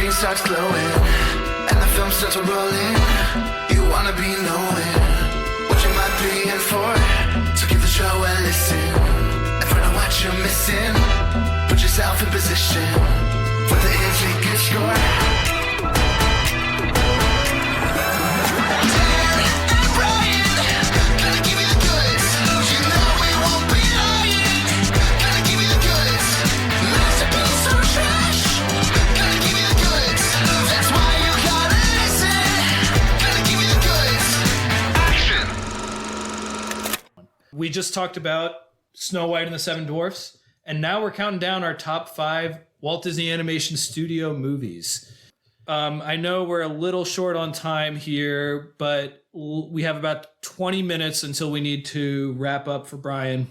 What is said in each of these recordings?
screen starts glowing, and the film starts rolling. You wanna be knowing what you might be in for. So give the show a listen and find out what you're missing. Put yourself in position for the good score. We just talked about Snow White and the Seven Dwarfs, and now we're counting down our top 5 Walt Disney Animation Studio movies. I know we're a little short on time here, but we have about 20 minutes until we need to wrap up for Brian.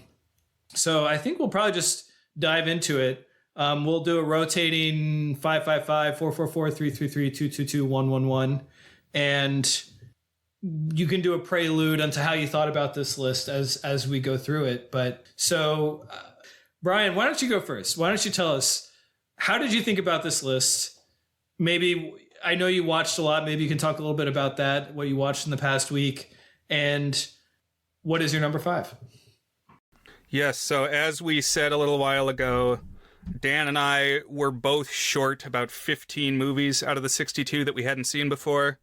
So I think we'll probably just dive into it. We'll do a rotating 555, 444, 333, 222, 111, and you can do a prelude onto how you thought about this list as we go through it. But so, Brian, why don't you go first? Why don't you tell us, how did you think about this list? Maybe, I know you watched a lot. Maybe you can talk a little bit about that, what you watched in the past week, and what is your number 5? Yes, so as we said a little while ago, Dan and I were both short about 15 movies out of the 62 that we hadn't seen before.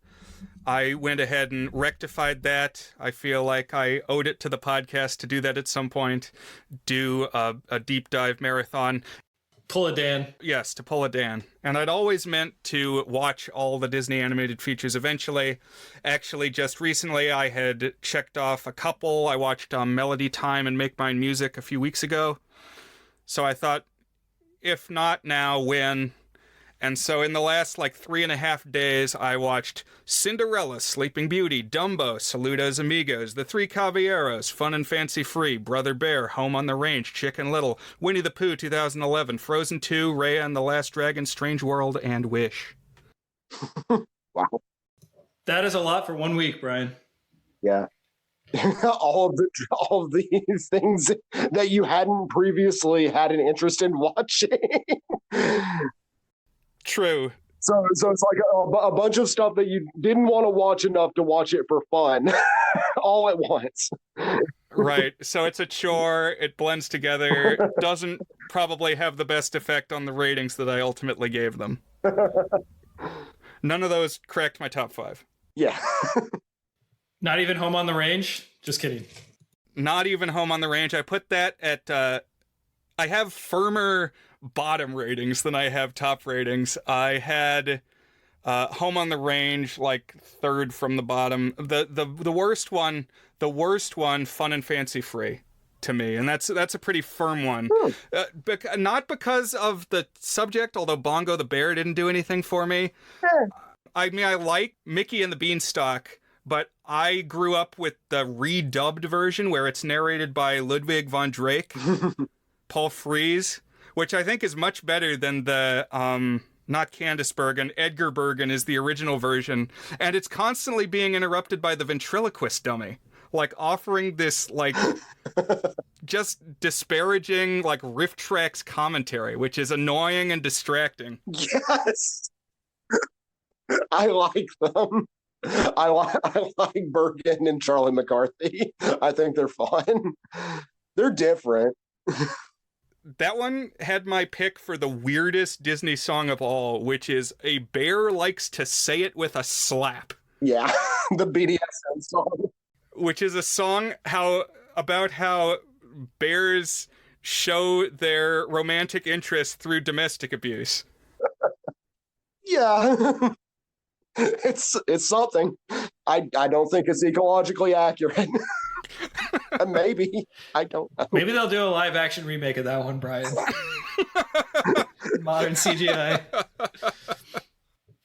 I went ahead and rectified that. I feel like I owed it to the podcast to do that at some point, do a deep dive marathon. Pull a Dan. Yes, to pull a Dan. And I'd always meant to watch all the Disney animated features eventually. Actually, just recently I had checked off a couple. I watched Melody Time and Make Mine Music a few weeks ago. So I thought, if not now, when? And so in the last 3.5 days, I watched Cinderella, Sleeping Beauty, Dumbo, Saludos Amigos, The Three Caballeros, Fun and Fancy Free, Brother Bear, Home on the Range, Chicken Little, Winnie the Pooh 2011, Frozen 2, Raya and the Last Dragon, Strange World, and Wish. Wow. That is a lot for 1 week, Brian. Yeah. all of these things that you hadn't previously had an interest in watching. True. So it's like a bunch of stuff that you didn't want to watch enough to watch it for fun, all at once. Right. So it's a chore. It blends together. Doesn't probably have the best effect on the ratings that I ultimately gave them. None of those cracked my top 5. Yeah. Not even Home on the Range? Just kidding. Not even Home on the Range. I put that at... I have firmer bottom ratings than I have top ratings. I had Home on the Range third from the bottom. The worst one, Fun and Fancy Free to me, and that's a pretty firm one. Not because of the subject, although Bongo the Bear didn't do anything for me. I mean, I like Mickey and the Beanstalk, but I grew up with the redubbed version where it's narrated by Ludwig von Drake, Paul Frees, which I think is much better than the, not Candice Bergen, Edgar Bergen is the original version. And it's constantly being interrupted by the ventriloquist dummy, offering this, just disparaging, riff tracks commentary, which is annoying and distracting. Yes! I like them. I like Bergen and Charlie McCarthy. I think they're fun. They're different. That one had my pick for the weirdest Disney song of all, which is A Bear Likes to Say It with a Slap. Yeah, the BDSM song. Which is a song about how bears show their romantic interest through domestic abuse. Yeah. It's something. I don't think it's ecologically accurate. Maybe. I don't know. Maybe they'll do a live action remake of that one, Brian. Modern CGI.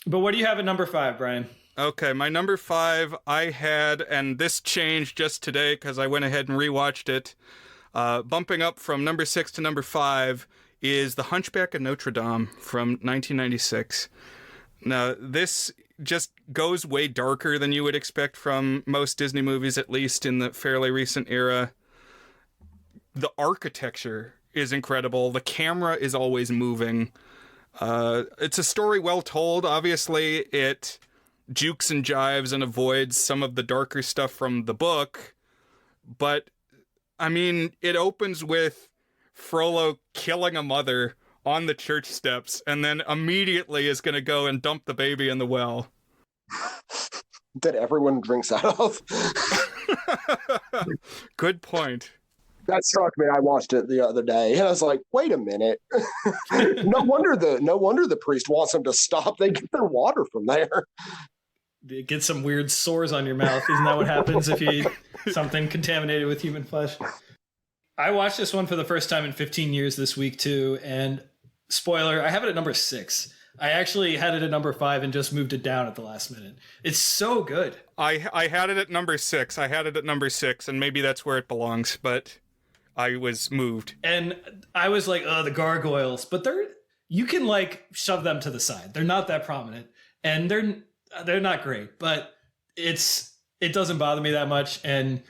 But what do you have at number 5, Brian? Okay, my number 5 I had, and this changed just today because I went ahead and rewatched it. Bumping up from number 6 to number 5 is The Hunchback of Notre Dame from 1996. Now, this just goes way darker than you would expect from most Disney movies, at least in the fairly recent era. The architecture is incredible. The camera is always moving. It's a story well told. Obviously, it jukes and jives and avoids some of the darker stuff from the book. But, I mean, it opens with Frollo killing a mother on the church steps and then immediately is going to go and dump the baby in the well. That everyone drinks out of. Good point. That struck me. I watched it the other day, and I was like, "Wait a minute! No wonder the priest wants them to stop. They get their water from there." Get some weird sores on your mouth. Isn't that what happens if you eat something contaminated with human flesh? I watched this one for the first time in 15 years this week too, and spoiler, I have it at number 6. I actually had it at number 5 and just moved it down at the last minute. It's so good. I had it at number 6. And maybe that's where it belongs, but I was moved. And I was like, oh, the gargoyles. But you can like shove them to the side. They're not that prominent. And they're not great, but it doesn't bother me that much. And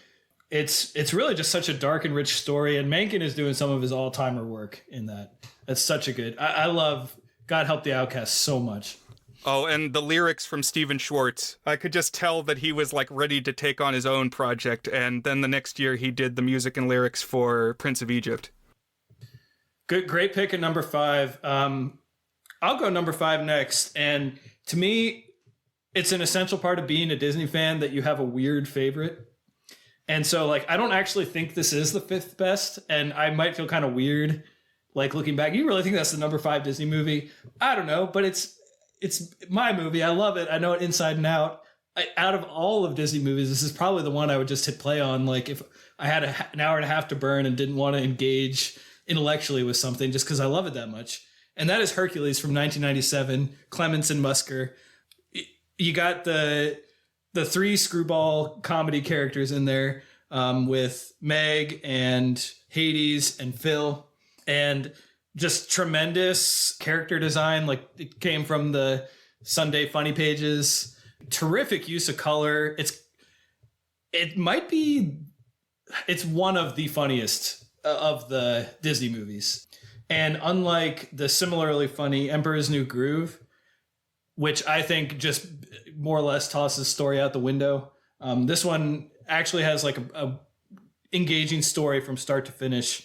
it's really just such a dark and rich story. And Menken is doing some of his all-timer work in that. That's such a good. I love God Help the Outcast so much. Oh, and the lyrics from Stephen Schwartz. I could just tell that he was like ready to take on his own project. And then the next year he did the music and lyrics for Prince of Egypt. Great pick at number 5. I'll go number 5 next. And to me, it's an essential part of being a Disney fan that you have a weird favorite. And so like, I don't actually think this is the 5th best. And I might feel kind of weird, like looking back. You really think that's the number 5 Disney movie? I don't know, but it's my movie. I love it. I know it inside and out. Out of all of Disney movies, this is probably the one I would just hit play on. Like if I had an hour and a half to burn and didn't want to engage intellectually with something just because I love it that much. And that is Hercules from 1997, Clements and Musker. You got the 3 screwball comedy characters in there with Meg and Hades and Phil. And just tremendous character design. Like it came from the Sunday funny pages. Terrific use of color. It's one of the funniest of the Disney movies. And unlike the similarly funny Emperor's New Groove, which I think just more or less tosses the story out the window, this one actually has like a engaging story from start to finish.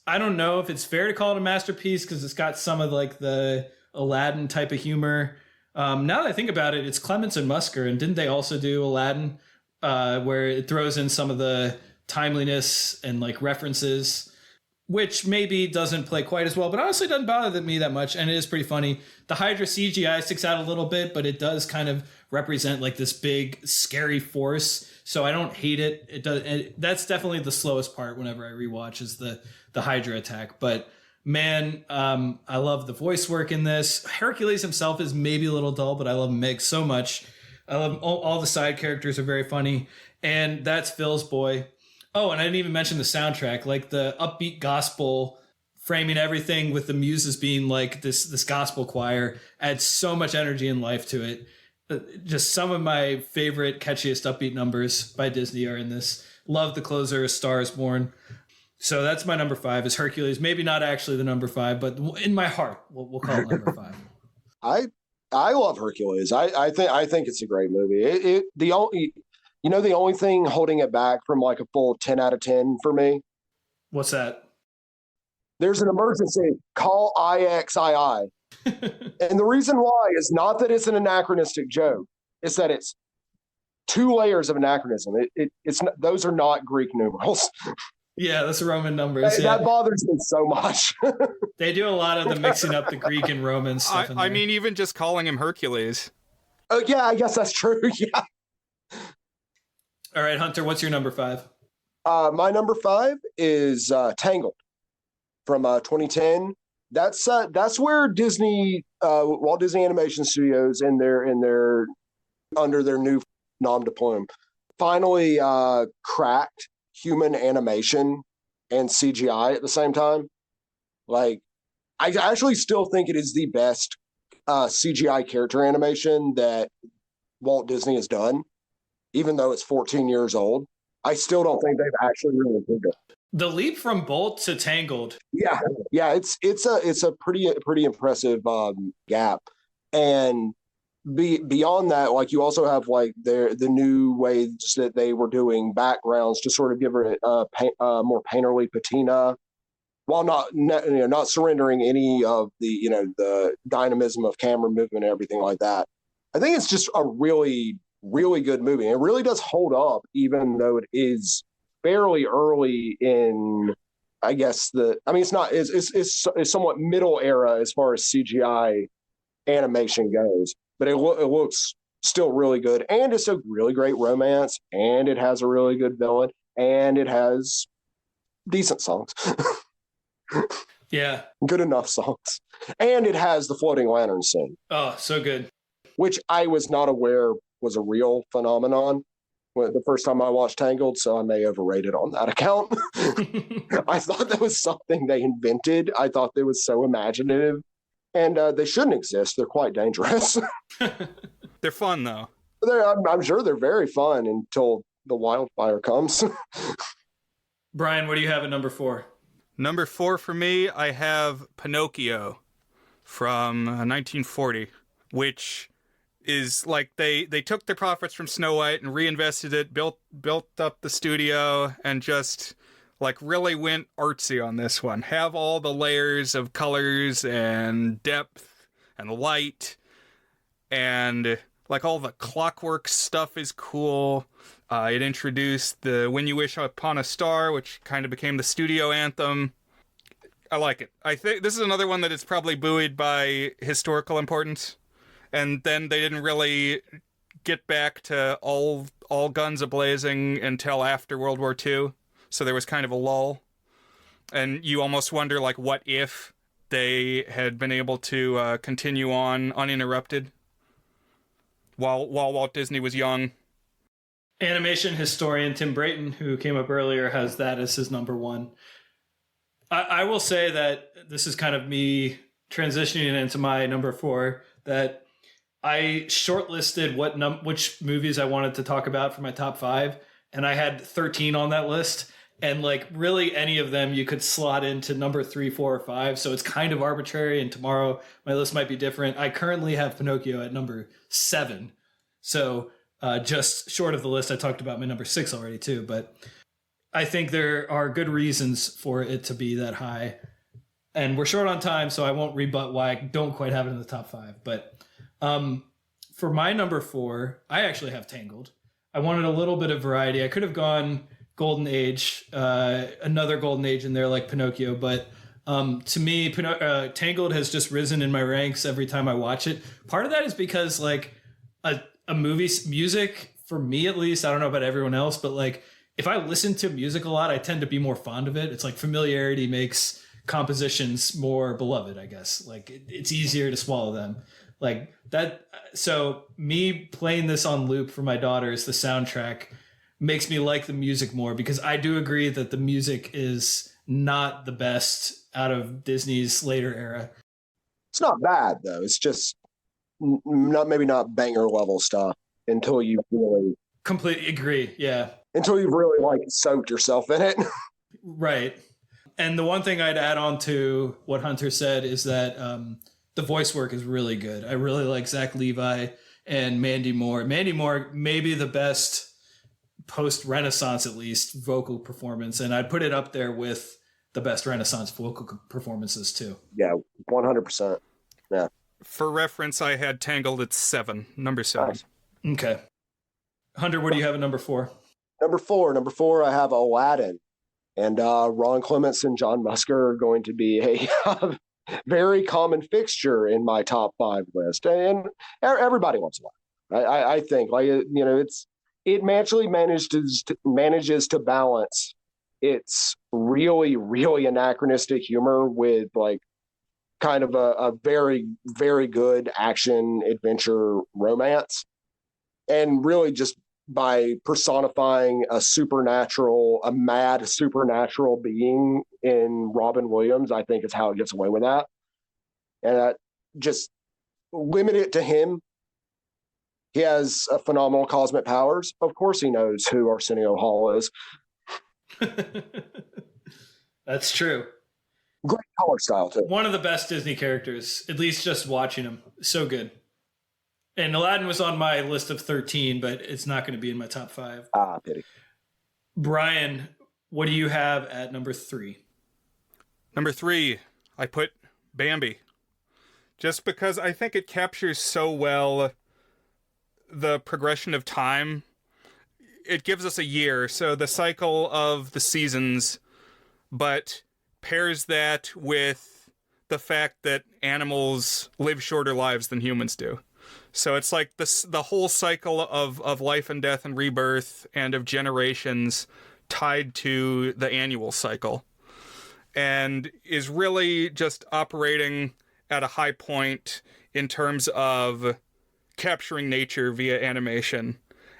I don't know if it's fair to call it a masterpiece because it's got some of like the Aladdin type of humor. Now that I think about it, it's Clements and Musker, and didn't they also do Aladdin, where it throws in some of the timeliness and like references, which maybe doesn't play quite as well, but honestly doesn't bother me that much, and it is pretty funny. The Hydra CGI sticks out a little bit, but it does kind of represent like this big scary force, so I don't hate it. It does. That's definitely the slowest part whenever I rewatch is the Hydra attack. But man, I love the voice work in this. Hercules himself is maybe a little dull, but I love Meg so much. I love all the side characters are very funny, and that's Phil's boy. Oh, and I didn't even mention the soundtrack, like the upbeat gospel, framing everything with the muses being like this gospel choir adds so much energy and life to it. Just some of my favorite, catchiest upbeat numbers by Disney are in this. Love the closer, A Star Is Born. So that's my number 5 is Hercules. Maybe not actually the number 5, but in my heart, we'll call it number 5. I love Hercules. I think it's a great movie. The only thing holding it back from like a full 10 out of 10 for me. What's that? There's an emergency. Call IXII. And the reason why is not that it's an anachronistic joke. It's that it's 2 layers of anachronism. It's not, those are not Greek numerals. Yeah, that's Roman numbers. That bothers me so much. They do a lot of the mixing up the Greek and Roman stuff. I mean, even just calling him Hercules. Oh yeah, I guess that's true. Yeah. All right, Hunter, what's your number 5? My number 5 is Tangled from 2010. That's where Disney, Walt Disney Animation Studios, under their new nom de plume, finally cracked human animation and CGI at the same time. Like, I actually still think it is the best CGI character animation that Walt Disney has done, even though it's 14 years old. I still don't think they've actually really improved it. The leap from Bolt to Tangled. Yeah, yeah, it's a pretty impressive gap, and beyond that, like you also have like the new ways that they were doing backgrounds to sort of give it a more painterly patina, while not surrendering any of the dynamism of camera movement and everything like that. I think it's just a really good movie. It really does hold up, even though it is fairly early in, I guess it's not it's somewhat middle era as far as CGI animation goes, but it looks still really good, and it's a really great romance, and it has a really good villain, and it has decent songs. Yeah. Good enough songs. And it has the floating lantern scene. Oh, so good. Which I was not aware was a real phenomenon the first time I watched Tangled, so I may overrate it on that account. I thought that was something they invented. I thought they was so imaginative. And they shouldn't exist. They're quite dangerous. They're fun, though. I'm sure they're very fun until the wildfire comes. Brian, what do you have at number 4? Number 4 for me, I have Pinocchio from 1940, which is like they took the profits from Snow White and reinvested it, built up the studio, and just like really went artsy on this one. Have all the layers of colors and depth and light, and like all the clockwork stuff is cool. It introduced the When You Wish Upon a Star, which kind of became the studio anthem. I like it. I think this is another one that is probably buoyed by historical importance. And then they didn't really get back to all guns a-blazing until after World War II. So there was kind of a lull. And you almost wonder, like, what if they had been able to continue on uninterrupted while Walt Disney was young. Animation historian Tim Brayton, who came up earlier, has that as his number 1. I will say that this is kind of me transitioning into my number 4, that I shortlisted which movies I wanted to talk about for my top 5, and I had 13 on that list. And like really any of them you could slot into number 3, 4, or 5. So it's kind of arbitrary, and tomorrow my list might be different. I currently have Pinocchio at number 7. So just short of the list. I talked about my number 6 already too, but I think there are good reasons for it to be that high. And we're short on time, so I won't rebut why I don't quite have it in the top 5. But for my number 4, I actually have Tangled. I wanted a little bit of variety. I could have gone Golden Age, another Golden Age in there like Pinocchio, but to me, Tangled has just risen in my ranks every time I watch it. Part of that is because like a movie's music, for me at least, I don't know about everyone else, but like if I listen to music a lot, I tend to be more fond of it. It's like familiarity makes compositions more beloved, I guess. Like it's easier to swallow them. Like that. So me playing this on loop for my daughters, the soundtrack, makes me like the music more, because I do agree that the music is not the best out of Disney's later era. It's not bad though. It's just not banger level stuff until you really completely agree. Yeah. Until you've really like soaked yourself in it. Right. And the one thing I'd add on to what Hunter said is that the voice work is really good. I really like Zach Levi and Mandy Moore. Mandy Moore may be the best post-Renaissance, at least, vocal performance. And I'd put it up there with the best Renaissance vocal performances too. Yeah, 100%. Yeah. For reference, I had Tangled at 7, number 7. Nice. Okay. Hunter, what do you have at number 4? Number four, I have Aladdin. And Ron Clements and John Musker are going to be a very common fixture in my top 5 list. And everybody loves Aladdin. I think, like, it actually manages to balance its really, really anachronistic humor with like kind of a very, very good action adventure romance. And really just by personifying a mad supernatural being in Robin Williams, I think is how it gets away with that. And just limit it to him. He has phenomenal cosmic powers. Of course he knows who Arsenio Hall is. That's true. Great color style too. One of the best Disney characters, at least just watching him. So good. And Aladdin was on my list of 13, but it's not going to be in my top 5. Ah, pity. Brian, what do you have at number 3? Number 3, I put Bambi. Just because I think it captures so well the progression of time. It gives us a year, so the cycle of the seasons, but pairs that with the fact that animals live shorter lives than humans do. So it's like the whole cycle of life and death and rebirth and of generations tied to the annual cycle, and is really just operating at a high point in terms of capturing nature via animation.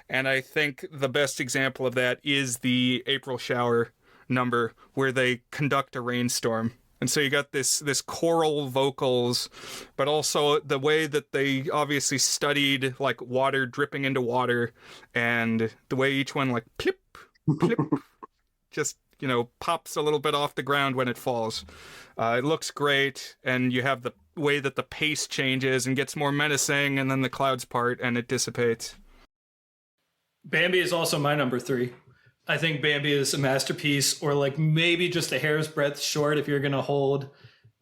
And I think the best example of that is the April shower number where they conduct a rainstorm. And so you got this choral vocals, but also the way that they obviously studied like water dripping into water, and the way each one like plip, plip, just, you know, pops a little bit off the ground when it falls. It looks great, and you have the way that the pace changes and gets more menacing, and then the clouds part and it dissipates. Bambi is also my number 3. I think Bambi is a masterpiece, or like maybe just a hair's breadth short if you're going to hold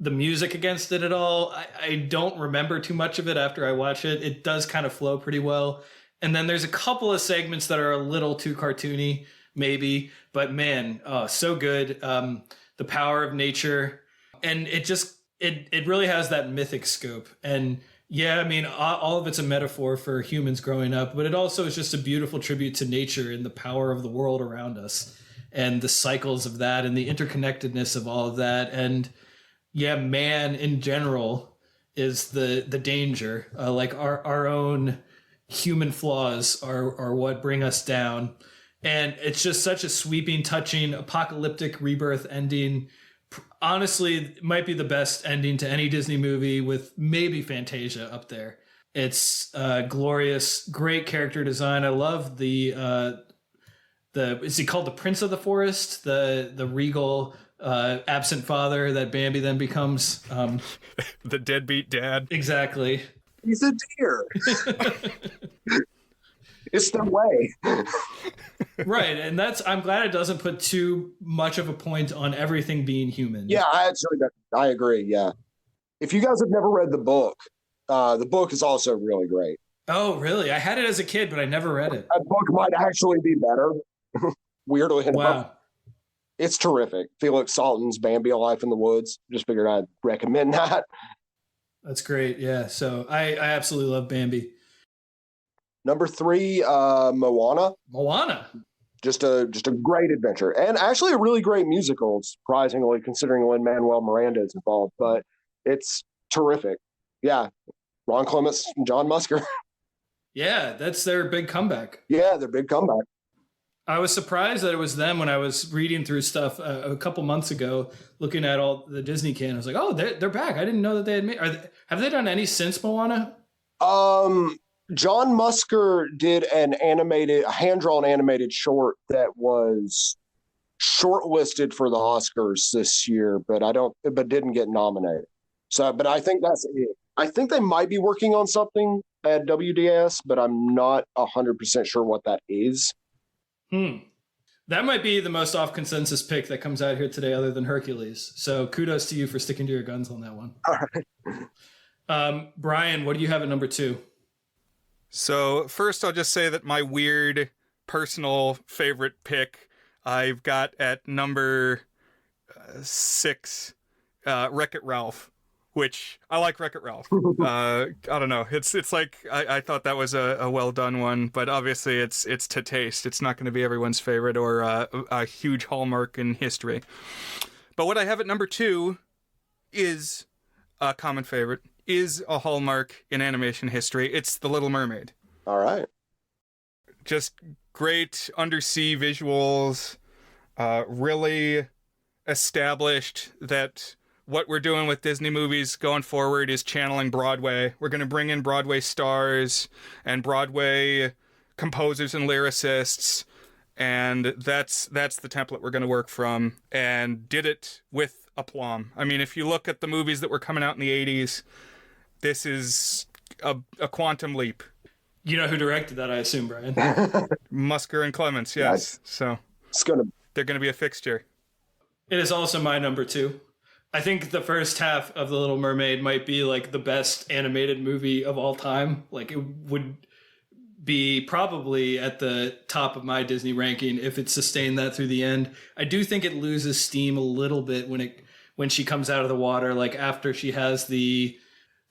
the music against it at all. I don't remember too much of it after I watch it. It does kind of flow pretty well. And then there's a couple of segments that are a little too cartoony, maybe, but man, so good. The power of nature. And it just, it really has that mythic scope. And yeah, I mean, all of it's a metaphor for humans growing up, but it also is just a beautiful tribute to nature and the power of the world around us and the cycles of that and the interconnectedness of all of that. And yeah, man in general is the danger. Like our own human flaws are what bring us down. And it's just such a sweeping, touching, apocalyptic rebirth ending. Honestly, it might be the best ending to any Disney movie, with maybe Fantasia up there. It's glorious, great character design. I love the is he called the Prince of the Forest? The regal absent father that Bambi then becomes. The deadbeat dad. Exactly. He's a deer. It's the way. Right, and I'm glad it doesn't put too much of a point on everything being human. Yeah, I agree. Yeah. If you guys have never read the book is also really great. Oh, really? I had it as a kid, but I never read it. That book might actually be better. Weirdly enough. Wow. It's terrific. Felix Salten's Bambi: A Life in the Woods. Just figured I'd recommend that. That's great. Yeah. So I absolutely love Bambi. Number 3, Moana. Moana. Just a great adventure, and actually a really great musical, surprisingly, considering Lin-Manuel Miranda is involved. But it's terrific. Yeah, Ron Clements and John Musker. Yeah, that's their big comeback. Yeah, their big comeback. I was surprised that it was them when I was reading through stuff a couple months ago, looking at all the Disney canon. I was like, oh, they're back. I didn't know that they had made. Have they done any since Moana? John Musker did a hand-drawn animated short that was shortlisted for the Oscars this year, but didn't get nominated. So, but I think that's it. I think they might be working on something at WDS, but I'm not 100% sure what that is. That might be the most off consensus pick that comes out here today, other than Hercules. So kudos to you for sticking to your guns on that one. All right. Brian, what do you have at number 2? So first I'll just say that my weird personal favorite pick I've got at number 6, Wreck-It Ralph, which I like Wreck-It Ralph. I don't know. It's like I thought that was a well done one, but obviously it's to taste. It's not going to be everyone's favorite or a huge hallmark in history. But what I have at number 2 is a common favorite. Is a hallmark in animation history. It's The Little Mermaid. All right. Just great undersea visuals, really established that what we're doing with Disney movies going forward is channeling Broadway. We're going to bring in Broadway stars and Broadway composers and lyricists and that's the template we're going to work from, and did it with aplomb. I mean, if you look at the movies that were coming out in the 80s, this is a quantum leap. You know who directed that, I assume, Brian? Musker and Clements, yes. Nice. So they're going to be a fixture. It is also my number 2. I think the first half of The Little Mermaid might be like the best animated movie of all time. Like, it would be probably at the top of my Disney ranking if it sustained that through the end. I do think it loses steam a little bit when she comes out of the water, like after she has the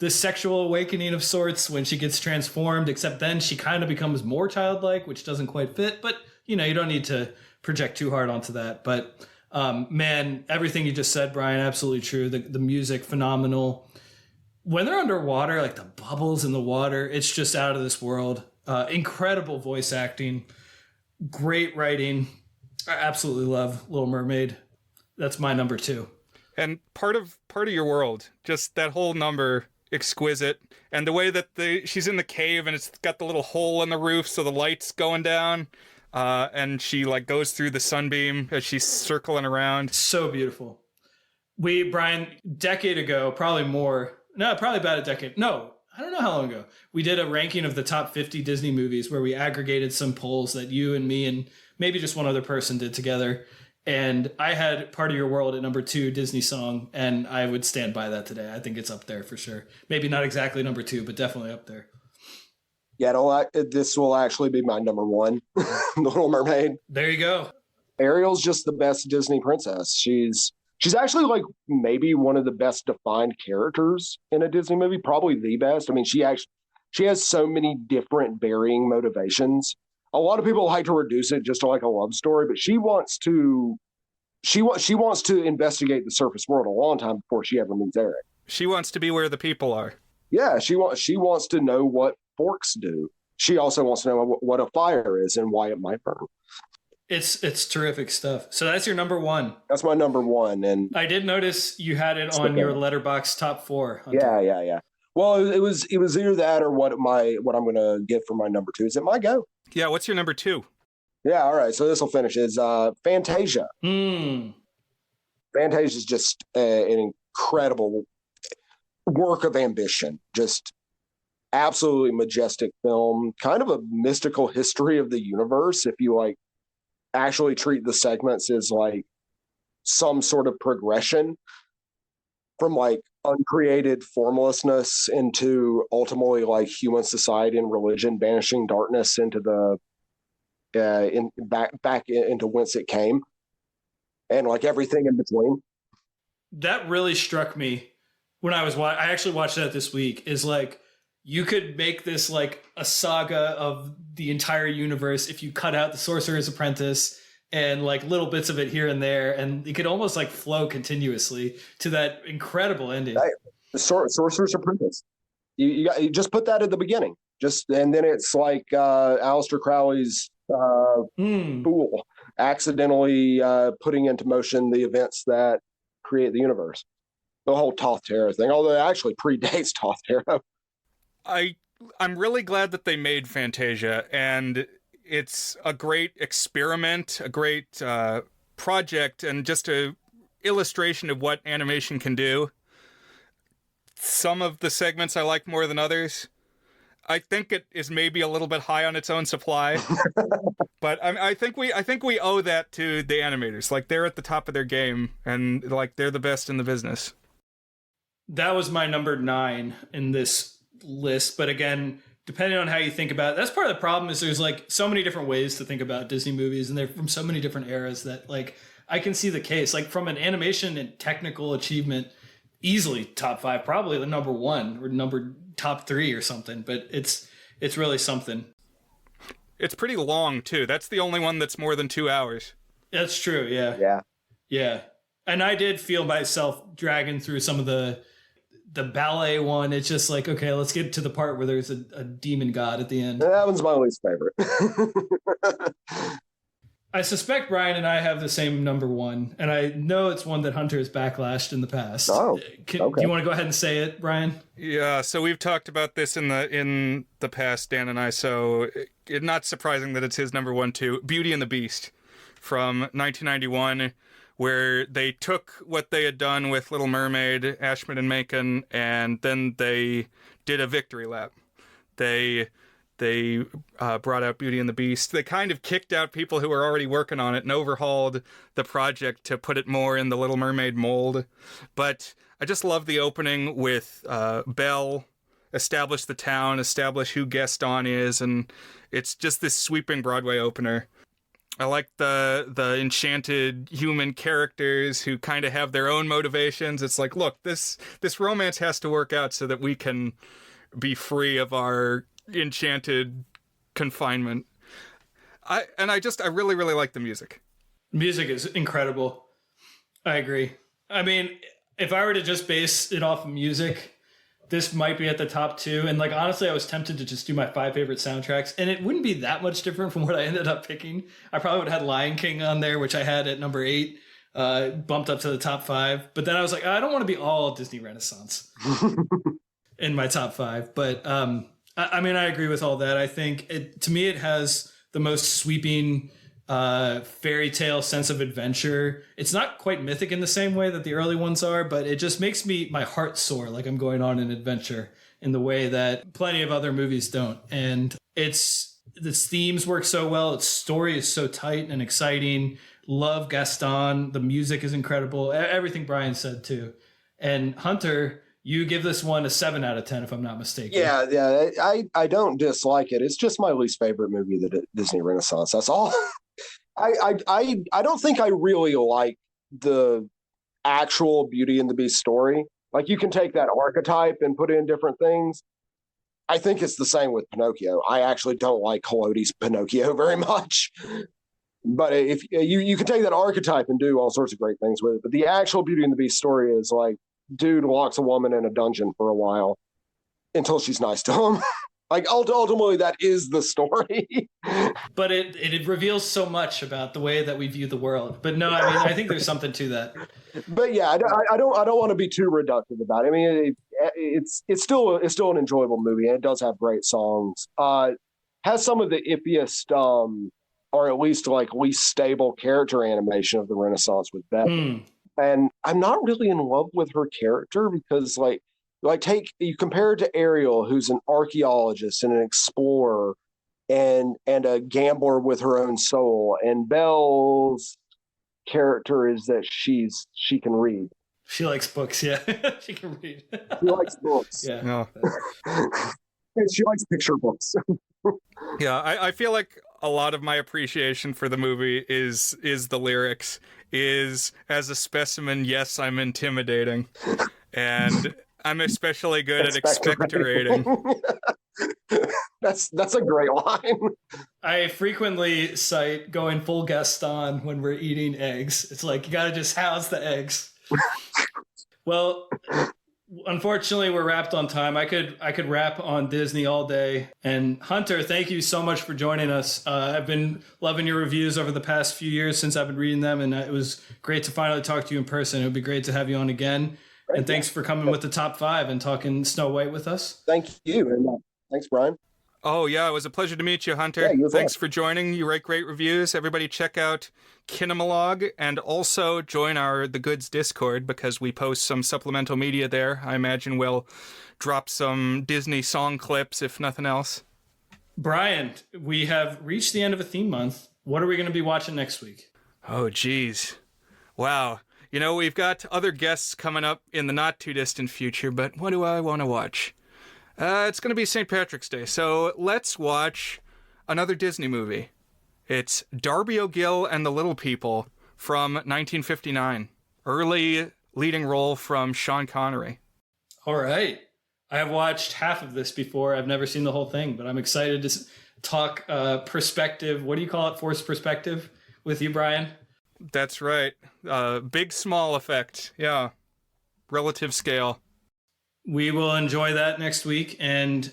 sexual awakening of sorts, when she gets transformed, except then she kind of becomes more childlike, which doesn't quite fit. But, you know, you don't need to project too hard onto that. But man, everything you just said, Brian, absolutely true. The music, phenomenal. When they're underwater, like the bubbles in the water, it's just out of this world. Incredible voice acting, great writing. I absolutely love Little Mermaid. That's my number 2. And part of your world, just that whole number, exquisite. And the way that she's in the cave and it's got the little hole in the roof, so the light's going down. And she like goes through the sunbeam as she's circling around. So beautiful. Brian, decade ago, probably about a decade. No, I don't know how long ago. We did a ranking of the top 50 Disney movies where we aggregated some polls that you and me and maybe just one other person did together. And I had Part of Your World at number 2, Disney song, and I would stand by that today. I think it's up there for sure. Maybe not exactly number 2, but definitely up there. Yeah, this will actually be my number 1, The Little Mermaid. There you go. Ariel's just the best Disney princess. She's actually like maybe one of the best defined characters in a Disney movie, probably the best. I mean, she has so many different varying motivations. A lot of people like to reduce it just to like a love story, but she wants to investigate the surface world a long time before she ever meets Eric. She wants to be where the people are. Yeah, she wants to know what forks do. She also wants to know what a fire is and why it might burn. It's terrific stuff. So that's your number 1. That's my number 1, and I did notice you had it on your Letterboxd top 4. Hunter. Yeah. Well, it was either that or what I'm going to get for my number 2. Is it my go? Yeah. What's your number 2? Yeah. All right. So this will finish. Is Fantasia. Fantasia is just an incredible work of ambition. Just absolutely majestic film. Kind of a mystical history of the universe. If you like actually treat the segments as like some sort of progression from like uncreated formlessness into ultimately like human society and religion banishing darkness into the back into whence it came, and like everything in between. That really struck me when I actually watched that this week. Is like, you could make this like a saga of the entire universe if you cut out the Sorcerer's Apprentice and like little bits of it here and there, and it could almost like flow continuously to that incredible ending. The Sorcerer's Apprentice. You just put that at the beginning, and then it's like Aleister Crowley's fool accidentally putting into motion the events that create the universe. The whole Thoth Terror thing, although it actually predates Thoth Terror. I'm really glad that they made Fantasia, and it's a great experiment, a great project, and just a illustration of what animation can do. Some of the segments I like more than others. I think it is maybe a little bit high on its own supply, but I think we owe that to the animators. Like, they're at the top of their game, and like they're the best in the business. That was my number 9 in this list, but again, depending on how you think about it, that's part of the problem. Is there's like so many different ways to think about Disney movies, and they're from so many different eras that like I can see the case. Like, from an animation and technical achievement, easily top 5, probably the number 1 or top 3 or something. But it's really something. It's pretty long too. That's the only one that's more than 2 hours. That's true. Yeah. And I did feel myself dragging through some of the ballet one. It's just like, okay, let's get to the part where there's a demon god at the end. That one's my least favorite. I suspect Brian and I have the same number one, and I know it's one that Hunter has backlashed in the past. Oh, Do okay. you want to go ahead and say it, Brian? Yeah, so we've talked about this in the past, Dan and I, so it's not surprising that it's his number one too. Beauty and the Beast from 1991, where they took what they had done with Little Mermaid, Ashman and Macon, and then they did a victory lap. They brought out Beauty and the Beast. They kind of kicked out people who were already working on it and overhauled the project to put it more in the Little Mermaid mold. But I just love the opening with Belle, establish the town, establish who Gaston is, and it's just this sweeping Broadway opener. I like the enchanted human characters who kind of have their own motivations. It's like, look, this romance has to work out so that we can be free of our enchanted confinement. I really, really like the music. Music is incredible. I agree. I mean, if I were to just base it off of music, this might be at the top two. And like, honestly, I was tempted to just do my 5 favorite soundtracks, and it wouldn't be that much different from what I ended up picking. I probably would have had Lion King on there, which I had at number 8, bumped up to the top 5. But then I was like, I don't want to be all Disney Renaissance in my top 5. But I mean, I agree with all that. I think to me, it has the most sweeping fairy tale sense of adventure. It's not quite mythic in the same way that the early ones are, but it just makes my heart soar like I'm going on an adventure in the way that plenty of other movies don't. And its themes work so well. Its story is so tight and exciting. Love Gaston. The music is incredible. Everything Brian said too. And Hunter, you give this one a 7 out of 10, if I'm not mistaken. Yeah. I don't dislike it. It's just my least favorite movie, the Disney Renaissance. That's all. I don't think I really like the actual Beauty and the Beast story. Like, you can take that archetype and put in different things. I think it's the same with Pinocchio. I actually don't like Collodi's Pinocchio very much. But if you can take that archetype and do all sorts of great things with it. But the actual Beauty and the Beast story is like, dude locks a woman in a dungeon for a while until she's nice to him. Like, ultimately, that is the story. But it reveals so much about the way that we view the world. But no, I mean, I think there's something to that. But yeah, I don't want to be too reductive about it. I mean, it's still an enjoyable movie, and it does have great songs. Has some of the ippiest, or at least like least stable character animation of the Renaissance with Beth. And I'm not really in love with her character because you compare it to Ariel, who's an archaeologist and an explorer and a gambler with her own soul. And Belle's character is that she can read. She likes books, yeah. She can read. She likes books. Yeah. No. And she likes picture books. Yeah, I feel like a lot of my appreciation for the movie is the lyrics. Is, as a specimen, yes, I'm intimidating. And I'm especially good at expectorating. That's a great line. I frequently cite going full Gaston when we're eating eggs. It's like, you got to just house the eggs. Well, unfortunately, we're wrapped on time. I could rap on Disney all day. And Hunter, thank you so much for joining us. I've been loving your reviews over the past few years since I've been reading them, and it was great to finally talk to you in person. It would be great to have you on again. And thanks for coming with the top 5 and talking Snow White with us. Thank you. And thanks, Brian. Oh, yeah, it was a pleasure to meet you, Hunter. Yeah, thanks for joining. You write great reviews. Everybody check out Kinemalogue and also join the Goods Discord because we post some supplemental media there. I imagine we'll drop some Disney song clips, if nothing else. Brian, we have reached the end of a theme month. What are we going to be watching next week? Oh, geez. Wow. You know, we've got other guests coming up in the not-too-distant future, but what do I want to watch? It's going to be St. Patrick's Day, so let's watch another Disney movie. It's Darby O'Gill and the Little People from 1959. Early leading role from Sean Connery. All right. I have watched half of this before. I've never seen the whole thing, but I'm excited to talk perspective. What do you call it? Forced perspective with you, Brian? That's right. Big, small effect. Yeah. Relative scale. We will enjoy that next week. And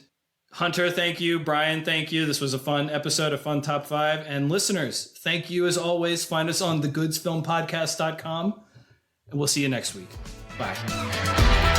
Hunter, thank you. Brian, thank you. This was a fun episode, a fun top 5. And listeners, thank you as always. Find us on thegoodsfilmpodcast.com. And we'll see you next week. Bye.